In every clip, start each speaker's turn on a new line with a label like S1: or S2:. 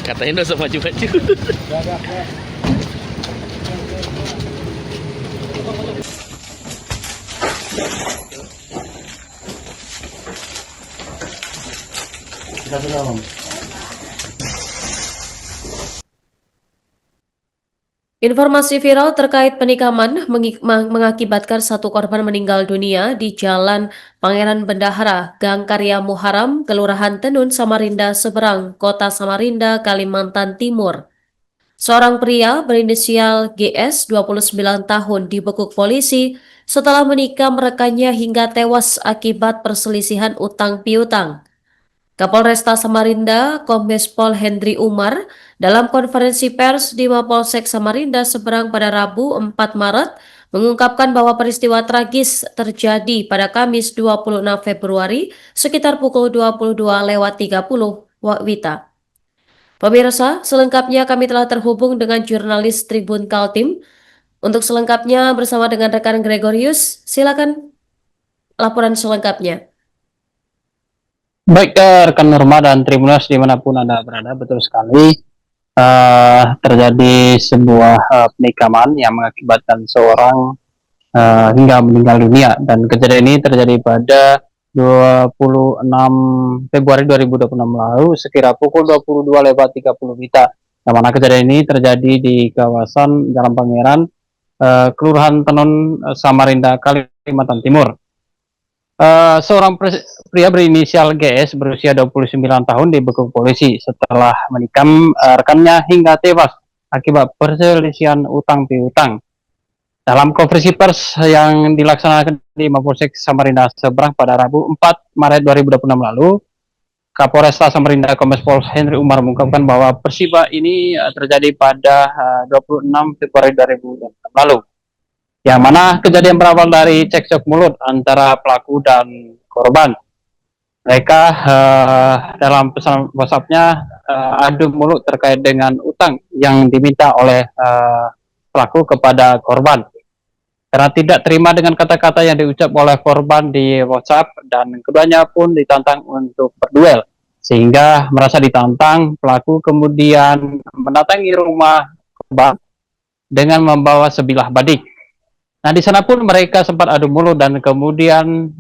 S1: Katanya nggak usah maju-maju.
S2: Informasi viral terkait penikaman mengakibatkan satu korban meninggal dunia di Jalan Pangeran Bendahara, Gang Karya Muharam, Kelurahan Tenun, Samarinda Seberang, Kota Samarinda, Kalimantan Timur. Seorang pria berinisial GS 29 tahun dibekuk polisi setelah menikam rekannya hingga tewas akibat perselisihan utang piutang. Kapolresta Samarinda, Kombes Pol Hendri Umar, dalam konferensi pers di Mapolsek Samarinda Seberang pada Rabu 4 Maret, mengungkapkan bahwa peristiwa tragis terjadi pada Kamis 26 Februari sekitar pukul 22.30 WITA. Pemirsa, selengkapnya kami telah terhubung dengan jurnalis Tribun Kaltim. Untuk selengkapnya bersama dengan rekan Gregorius, silakan laporan selengkapnya.
S3: Baik, rekan Norma dan Tribuners dimanapun Anda berada, betul sekali terjadi sebuah penikaman yang mengakibatkan seorang hingga meninggal dunia, dan kejadian ini terjadi pada 26 Februari 2026 lalu sekira pukul 22.30 WITA, yang mana kejadian ini terjadi di kawasan Jalan Pangeran, Kelurahan Tenun, Samarinda, Kalimantan Timur. Seorang pria berinisial GS berusia 29 tahun dibekuk polisi setelah menikam rekannya hingga tewas akibat perselisihan utang piutang. Dalam konferensi pers yang dilaksanakan di Mapolsek Samarinda Seberang pada Rabu 4 Maret 2026 lalu, Kapolresta Samarinda Kombes Pol Hendri Umar mengungkapkan bahwa peristiwa ini terjadi pada 26 Februari 2026 lalu, yang mana kejadian berawal dari cekcok mulut antara pelaku dan korban. Mereka dalam pesan WhatsApp-nya adu mulut terkait dengan utang yang diminta oleh pelaku kepada korban. Karena tidak terima dengan kata-kata yang diucap oleh korban di WhatsApp, dan keduanya pun ditantang untuk berduel. Sehingga merasa ditantang, pelaku kemudian mendatangi rumah korban dengan membawa sebilah badik. Nah, di sana pun mereka sempat adu mulut dan kemudian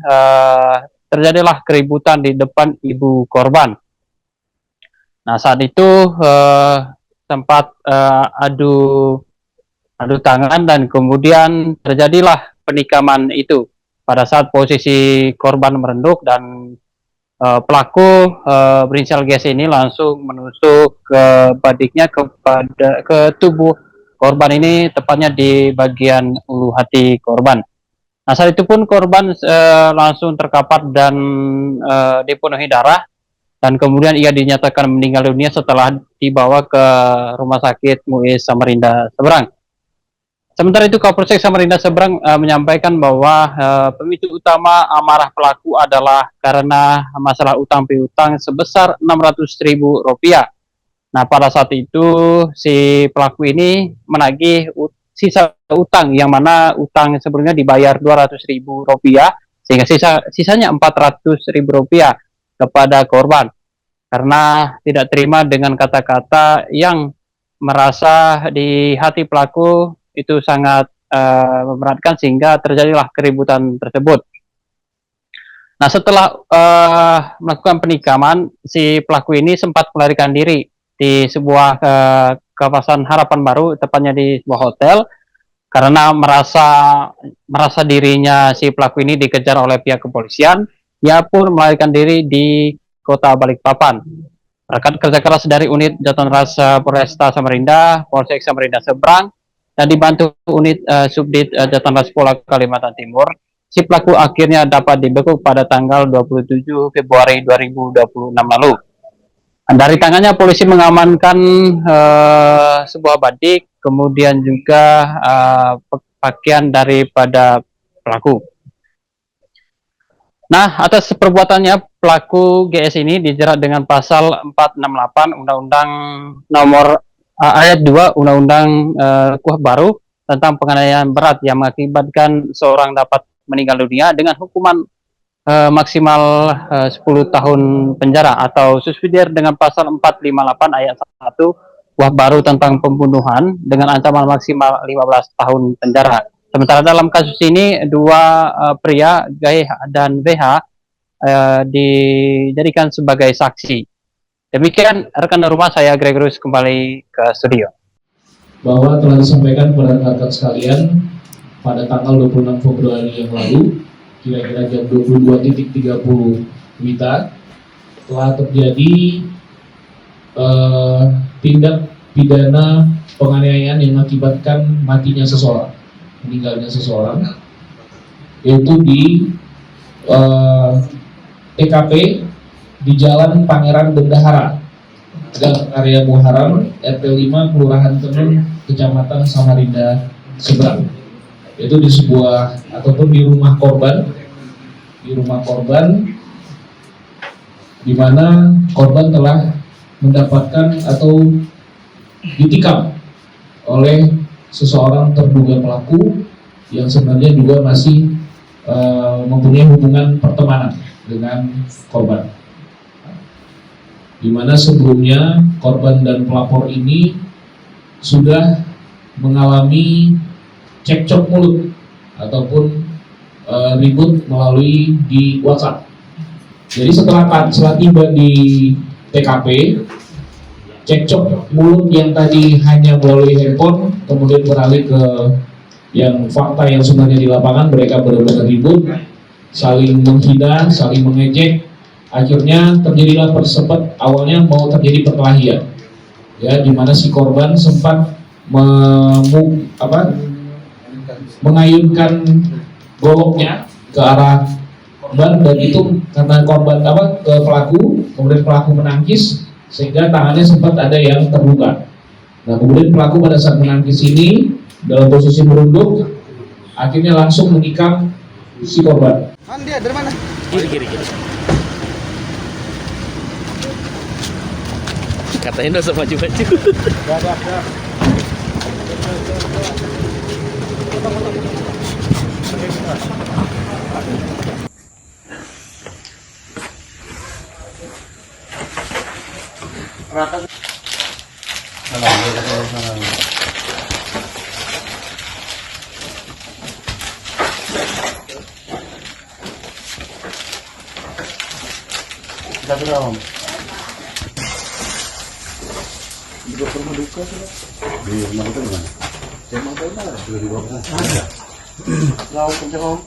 S3: terjadilah keributan di depan ibu korban. Nah, saat itu sempat adu tangan dan kemudian terjadilah penikaman itu pada saat posisi korban merenduk, dan pelaku berinisial GS ini langsung menusuk ke badiknya ke tubuh korban ini, tepatnya di bagian ulu hati korban. Nah, saat itu pun korban langsung terkapar dan dipenuhi darah, dan kemudian ia dinyatakan meninggal dunia setelah dibawa ke Rumah Sakit MUIS Samarinda Seberang. Sementara itu, Kapolsek Samarinda Seberang menyampaikan bahwa pemicu utama amarah pelaku adalah karena masalah utang piutang sebesar Rp600.000. Nah, pada saat itu si pelaku ini menagih sisa utang, yang mana utang sebelumnya dibayar Rp200.000, sehingga sisanya Rp400.000 kepada korban, karena tidak terima dengan kata-kata yang merasa di hati pelaku itu sangat memberatkan, sehingga terjadilah keributan tersebut. Nah, setelah melakukan penikaman, si pelaku ini sempat melarikan diri di sebuah kawasan Harapan Baru, tepatnya di sebuah hotel, karena merasa dirinya si pelaku ini dikejar oleh pihak kepolisian. Ia pun melarikan diri di Kota Balikpapan. Rekan kerja keras dari unit Jatan Ras Polresta Samarinda, Polsek Samarinda Seberang, dan dibantu unit Subdit Jatan Ras Polda Kalimantan Timur, si pelaku akhirnya dapat dibekuk pada tanggal 27 Februari 2026 lalu. Dari tangannya polisi mengamankan sebuah badik, kemudian juga pakaian daripada pelaku. Nah, atas perbuatannya, pelaku GS ini dijerat dengan pasal 468 Undang-Undang nomor ayat 2 Undang-Undang KUH baru tentang penganiayaan berat yang mengakibatkan seorang dapat meninggal dunia dengan hukuman maksimal 10 tahun penjara atau subsidiar dengan pasal 458 ayat 1 KUHP baru tentang pembunuhan dengan ancaman maksimal 15 tahun penjara. Sementara dalam kasus ini dua pria GH dan BH dijadikan sebagai saksi. Demikian rekan rumah, saya Gregorius kembali ke studio.
S1: Bahwa telah disampaikan kepada rekan-rekan sekalian pada tanggal 26 Februari yang lalu, kira-kira jam 22.30 WITA, telah terjadi tindak pidana penganiayaan yang mengakibatkan matinya seseorang, meninggalnya seseorang, yaitu di TKP di Jalan Pangeran Bendahara, Gang Karya Muharam, RT 5, Kelurahan Tenun, Kecamatan Samarinda, Seberang. Itu di sebuah ataupun di rumah korban, di mana korban telah mendapatkan atau ditikam oleh seseorang terduga pelaku yang sebenarnya juga masih mempunyai hubungan pertemanan dengan korban. Di mana sebelumnya korban dan pelapor ini sudah mengalami cekcok mulut ataupun ribut melalui di WhatsApp. Jadi setelah tiba di TKP, cekcok mulut yang tadi hanya melalui handphone kemudian beralih ke yang fakta yang sebenarnya di lapangan. Mereka benar-benar ribut, saling menghina, saling mengejek. Akhirnya terjadilah sempat awalnya mau terjadi perkelahian, ya, di mana si korban sempat mengayunkan goloknya ke arah korban, dan itu karena korban ke pelaku, kemudian pelaku menangkis sehingga tangannya sempat ada yang terluka. Nah, kemudian pelaku pada saat menangkis ini dalam posisi merunduk, akhirnya langsung menikam si korban.
S4: Dia dari mana?
S5: Kiri. Katanya nggak usah maju-maju.
S4: Di rumah duka sudah. Di rumah duka di mana? Saya mau tahu mana? Sudah dibawa ke sana. Tahu kencang om?